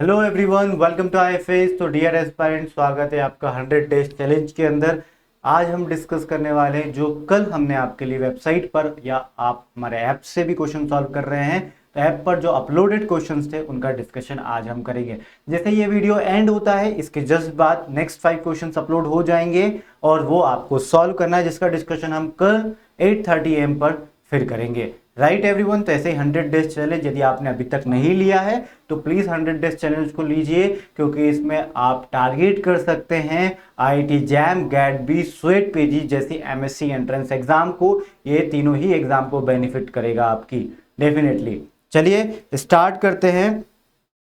Hello everyone, welcome to IFS. तो dear aspirant, स्वागत है आपका 100 डेज चैलेंज के अंदर। आज हम डिस्कस करने वाले हैं जो कल हमने आपके लिए वेबसाइट पर या आप हमारे ऐप से भी क्वेश्चन सॉल्व कर रहे हैं, तो ऐप पर जो अपलोडेड क्वेश्चंस थे उनका डिस्कशन आज हम करेंगे। जैसे ये वीडियो एंड होता है, इसके जस्ट बाद नेक्स्ट 5 क्वेश्चंस अपलोड हो जाएंगे और वो आपको सॉल्व करना है, जिसका डिस्कशन हम कल 8:30 AM पर फिर करेंगे। Right everyone. तो ऐसे ही 100 डेज चैलेंज यदि आपने अभी तक नहीं लिया है तो प्लीज 100 डेज चैलेंज को लीजिए, क्योंकि इसमें आप टारगेट कर सकते हैं IIT JAM, GAT B, CUET PG जैसी एमएससी एंट्रेंस एग्जाम को। ये तीनों ही एग्जाम को बेनिफिट करेगा आपकी डेफिनेटली। चलिए स्टार्ट करते हैं।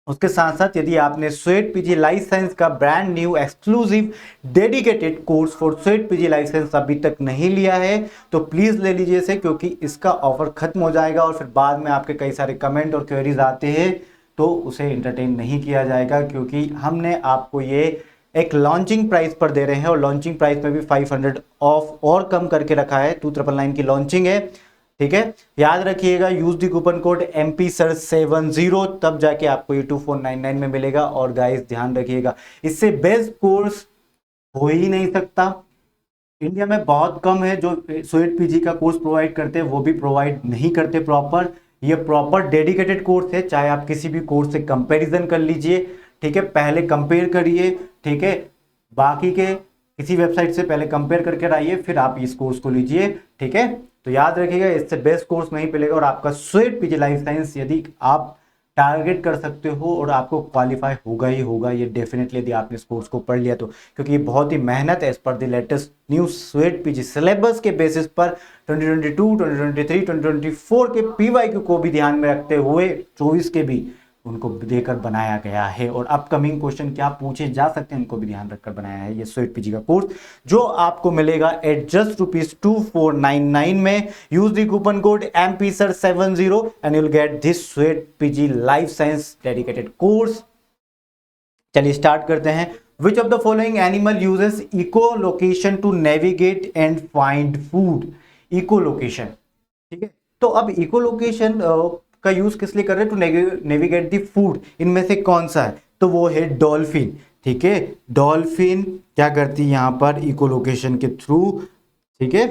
उसके साथ साथ यदि आपने स्वेट पीजी लाइफ साइंस का brand new exclusive dedicated course for sweat PG life science अभी तक नहीं लिया है तो प्लीज ले लीजिए इसे, क्योंकि इसका ऑफर खत्म हो जाएगा और फिर बाद में आपके कई सारे कमेंट और क्वेरीज आते हैं तो उसे एंटरटेन नहीं किया जाएगा, क्योंकि हमने आपको ये एक लॉन्चिंग प्राइस पर दे रहे हैं और लॉन्चिंग प्राइस में भी 500 ऑफ और कम करके रखा है। 2999 की लॉन्चिंग है, ठीक है। याद रखिएगा, use the coupon code MP SIR70, तब जाके आपको ये 2499 में मिलेगा। और गाइस ध्यान रखिएगा, इससे बेस्ट कोर्स हो ही नहीं सकता। इंडिया में बहुत कम है जो स्वेट पीजी का कोर्स प्रोवाइड करते हैं, वो भी प्रोवाइड नहीं करते प्रॉपर। ये प्रॉपर डेडिकेटेड कोर्स है, चाहे आप किसी भी कोर्स से कंपैरिजन कर लीजिए, ठीक है। पहले कंपेयर करिए, ठीक है, बाकी के किसी वेबसाइट से पहले कंपेयर करके आइए, फिर आप इस कोर्स को लीजिए, ठीक है। तो याद रखिएगा, इससे बेस्ट कोर्स नहीं मिलेगा। और आपका स्वेट पीजी लाइफ साइंस यदि आप टारगेट कर सकते हो और आपको क्वालिफाई होगा ही होगा ये डेफिनेटली, यदि आपने इस कोर्स को पढ़ लिया तो, क्योंकि ये बहुत ही मेहनत है as per the latest new CUET PG syllabus के बेसिस पर 2022, 2023, 2024 के पीवाईक्यू को भी ध्यान में रखते हुए 24 के भी उनको देकर बनाया गया है। और अपकमिंग क्वेश्चन क्या पूछे जा सकते हैं उनको भी ध्यान रखकर बनाया है ये स्वेट पीजी का कोर्स, जो आपको मिलेगा एट जस्ट ₹2499 में। Use the coupon code MP SIR70 and you will get this CUET PG life science dedicated course. चलिए स्टार्ट करते हैं। Which of the following animal uses echolocation to navigate and find food? Echolocation, ठीक है। तो अब eco location का use किस लिए कर रहे हैं? To navigate the food. इनमें से कौन सा है? तो वो है डॉल्फिन, ठीक है। डॉल्फिन क्या करती है यहाँ पर इको लोकेशन के थ्रू, ठीक है,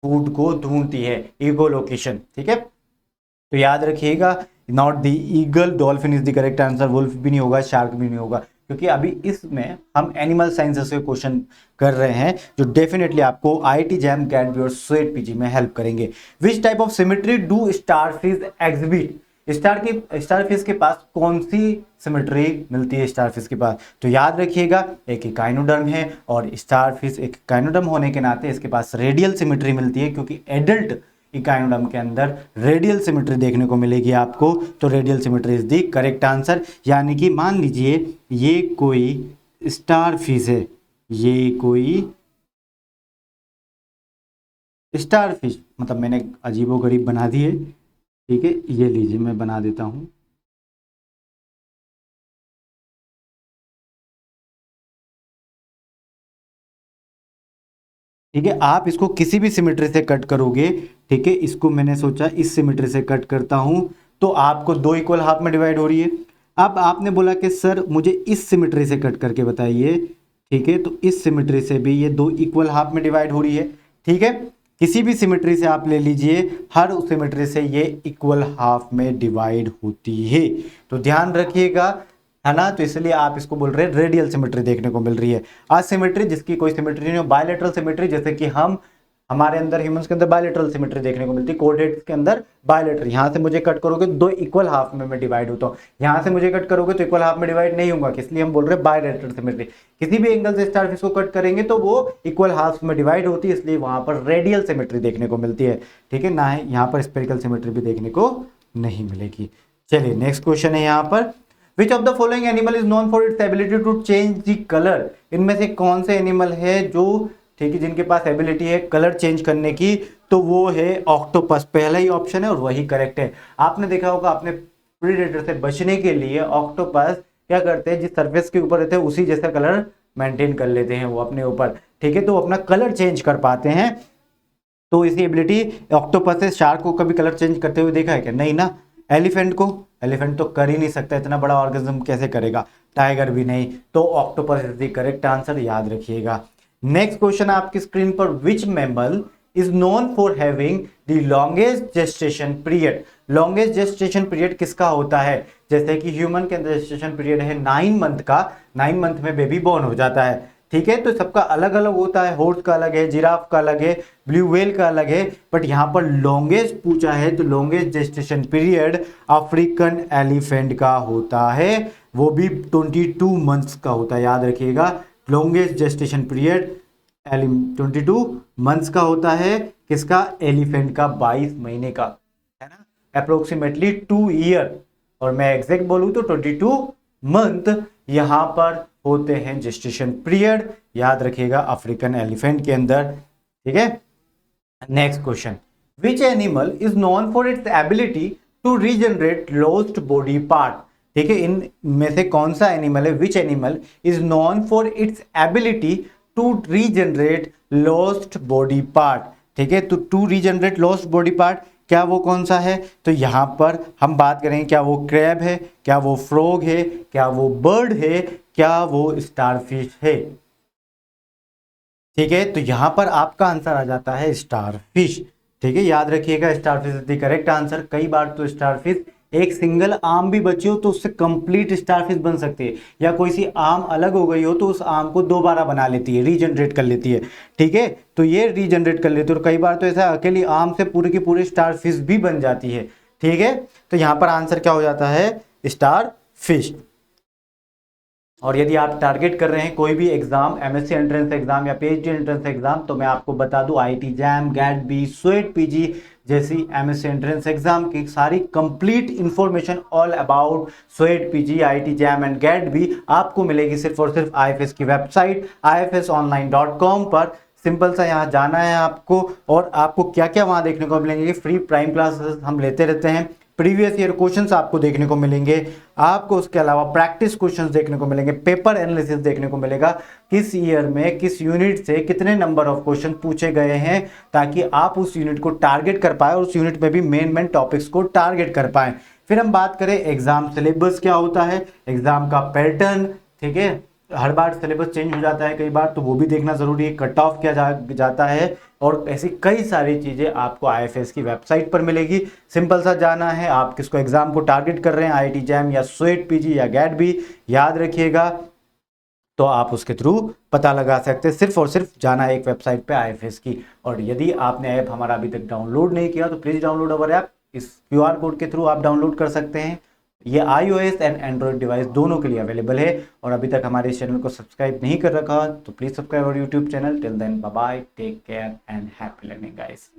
फूड को ढूंढती है, इको लोकेशन, ठीक है। तो याद रखिएगा, not the eagle, dolphin is the correct answer. Wolf भी नहीं होगा, शार्क भी नहीं होगा, क्योंकि अभी इसमें हम एनिमल साइंसेस के क्वेश्चन कर रहे हैं जो डेफिनेटली आपको आईआईटी जैम, गैट बी और स्वेट पीजी में हेल्प करेंगे। Which type of symmetry do starfish exhibit? Starfish के पास कौन सी सिमेट्री मिलती है? स्टारफिश के पास, तो याद रखिएगा, एक इकाइनोडर्म है और स्टारफिश एक इकाइनोडर्म होने के नाते इसके पास रेडियल सिमेट्री मिलती है, क्योंकि एडल्ट इकाइनोडर्म के अंदर रेडियल सिमेट्री देखने को मिलेगी आपको। तो radial symmetry is the correct answer. यानी कि मान लीजिए ये कोई स्टारफिश है, ये कोई स्टारफिश, मतलब मैंने अजीबोगरीब बना दी है, ठीक है। ये लीजिए मैं बना देता हूं, ठीक है। आप इसको किसी भी सिमेट्री से कट करोगे, ठीक है। इसको मैंने सोचा इस सिमेट्री से कट करता हूं तो आपको दो इक्वल हाफ में डिवाइड हो रही है। अब आपने बोला कि सर मुझे इस सिमेट्री से कट करके बताइए, ठीक है। तो इस सिमेट्री से भी ये दो इक्वल हाफ में डिवाइड हो रही है, ठीक है। किसी भी सिमेट्री से आप ले लीजिए, हर सिमेट्री से ये इक्वल हाफ में डिवाइड होती है। तो ध्यान रखिएगा, है ना। तो इसलिए आप इसको बोल रहे हैं रेडियल सिमेट्री देखने को मिल रही है। असिमेट्री जिसकी कोई सिमेट्री नहीं हो, बायलेटरल सिमेट्री, जैसे कि हमारे अंदर ह्यूमंस के अंदर बायलेटरल सिमेट्री देखने को मिलती है। कोऑर्डिनेट्स के अंदर बायलेटरल, यहां से मुझे कट करोगे दो इक्वल हाफ में मैं डिवाइड होता हूँ, यहां से मुझे कट करोगे तो इक्वल हाफ में डिवाइड नहीं होगा, इसलिए हम बोल रहे हैं बायलेटरल सिमेट्री। किसी भी एंगल से स्टारफिश को कट करेंगे तो वो इक्वल हाफ में डिवाइड होती है, इसलिए वहां पर रेडियल सिमेट्री देखने को मिलती है, ठीक है। ना है यहाँ पर स्पेरिकल सिमेट्री भी देखने को नहीं मिलेगी। चलिए नेक्स्ट क्वेश्चन है यहाँ पर। Which of the following animal is known for its ability to change the color? इनमें से कौन से एनिमल है जो, ठीक है, जिनके पास एबिलिटी है कलर चेंज करने की? तो वो है ऑक्टोपस। पहला ही ऑप्शन है और वही करेक्ट है। आपने देखा होगा, अपने प्रीडेटर से बचने के लिए ऑक्टोपस क्या करते हैं, जिस सरफेस के ऊपर रहते हैं उसी जैसा कलर मेंटेन कर लेते हैं वो अपने ऊपर, ठीक है। तो अपना कलर चेंज कर पाते हैं, तो इसकी एबिलिटी ऑक्टोपस है। शार्क को कभी कलर चेंज करते हुए देखा है क्या? नहीं ना। एलिफेंट को, एलिफेंट तो कर ही नहीं सकता, इतना बड़ा ऑर्गेनिज्म कैसे करेगा। टाइगर भी नहीं, तो octopus is the correct answer, याद रखिएगा। नेक्स्ट क्वेश्चन आपकी स्क्रीन पर, which mammal is known for having the longest gestation period. Longest gestation period किसका होता है, जैसे कि ह्यूमन के अंदर जेस्टेशन पीरियड है 9 मंथ का, 9 मंथ में बेबी बॉर्न हो जाता है, ठीक है। तो सबका अलग अलग होता है, हॉर्स का अलग है, जिराफ का अलग है, ब्लू व्हेल का अलग है, बट यहाँ पर लॉन्गेस्ट पूछा है तो longest gestation period African elephant का होता है, वो भी 22 मंथ्स का होता है, याद रखिएगा। लॉन्गेस्ट जेस्टेशन पीरियड 22 मंथ्स का होता है, किसका, एलिफेंट का, 22 महीने का, है ना, अप्रोक्सीमेटली 2 ईयर, और मैं एग्जैक्ट बोलूं तो 22 मंथ यहां पर होते हैं जेस्टेशन पीरियड, याद रखिएगा, अफ्रीकन एलिफेंट के अंदर, ठीक है। Next question, which animal is known for its ability to regenerate lost body part, ठीक है। इन में से कौन सा एनिमल है, which animal is known for its ability to regenerate lost body part, ठीक है। तो to regenerate lost body part, क्या वो कौन सा है, तो यहां पर हम बात करेंगे, क्या वो क्रैब है, क्या वो फ्रॉग है, क्या वो बर्ड है, क्या वो स्टारफिश है, ठीक है। तो यहां पर आपका आंसर आ जाता है स्टारफिश, ठीक है, याद रखिएगा, starfish is the correct answer. कई बार तो स्टारफिश एक सिंगल आर्म भी बची हो तो उससे कंप्लीट स्टारफिश बन सकती है, या कोई सी आर्म अलग हो गई हो तो उस आर्म को दोबारा बना लेती है, रीजनरेट कर लेती है, ठीक है। तो ये रीजनरेट कर लेती है, और कई बार तो ऐसा अकेली आर्म से पूरी की पूरी स्टारफिश भी बन जाती है, ठीक है। तो यहां पर आंसर क्या हो जाता है, स्टारफिश। और यदि आप टारगेट कर रहे हैं कोई भी एग्जाम, एमएससी एंट्रेंस एग्जाम या पीएचडी एंट्रेंस एग्जाम, तो मैं आपको बता दूं IIT JAM, GAT B, CUET PG जैसी एमएससी एंट्रेंस एग्जाम की सारी complete information all about CUET PG, IIT JAM and GAT B आपको मिलेगी सिर्फ और सिर्फ आईएफएस की वेबसाइट ifsonline.com पर। सिंपल सा यहाँ जाना है आपको, और आपको क्या क्या वहाँ देखने को मिलेंगे, फ्री प्राइम क्लासेस हम लेते रहते हैं, प्रीवियस ईयर क्वेश्चंस आपको देखने को मिलेंगे, आपको उसके अलावा प्रैक्टिस क्वेश्चंस देखने को मिलेंगे, पेपर एनालिसिस देखने को मिलेगा, किस ईयर में किस यूनिट से कितने नंबर ऑफ क्वेश्चन पूछे गए हैं, ताकि आप उस यूनिट को टारगेट कर पाए और उस यूनिट में भी मेन टॉपिक्स को टारगेट कर पाए। फिर हम बात करें एग्जाम सिलेबस क्या होता है, एग्जाम का पैटर्न, ठीक है, हर बार सिलेबस चेंज हो जाता है कई बार, तो वो भी देखना जरूरी है, कट ऑफ क्या जाता है, और ऐसी कई सारी चीजें आपको आईएफएस की वेबसाइट पर मिलेगी। सिंपल सा जाना है, आप किसको एग्जाम को टारगेट कर रहे हैं, आईआईटी जैम या स्वेट पीजी या गैट भी, याद रखिएगा, तो आप उसके थ्रू पता लगा सकते हैं। सिर्फ और सिर्फ जाना है एक वेबसाइट पे आईएफएस की। और यदि आपने ऐप हमारा अभी तक डाउनलोड नहीं किया तो प्लीज डाउनलोड अवर ऐप, इस क्यूआर कोड के थ्रू आप डाउनलोड कर सकते हैं। ये iOS एंड एंड्रॉइड डिवाइस दोनों के लिए अवेलेबल है। और अभी तक हमारे इस चैनल को सब्सक्राइब नहीं कर रखा तो please subscribe our YouTube channel. Till then bye bye, take care and happy learning guys.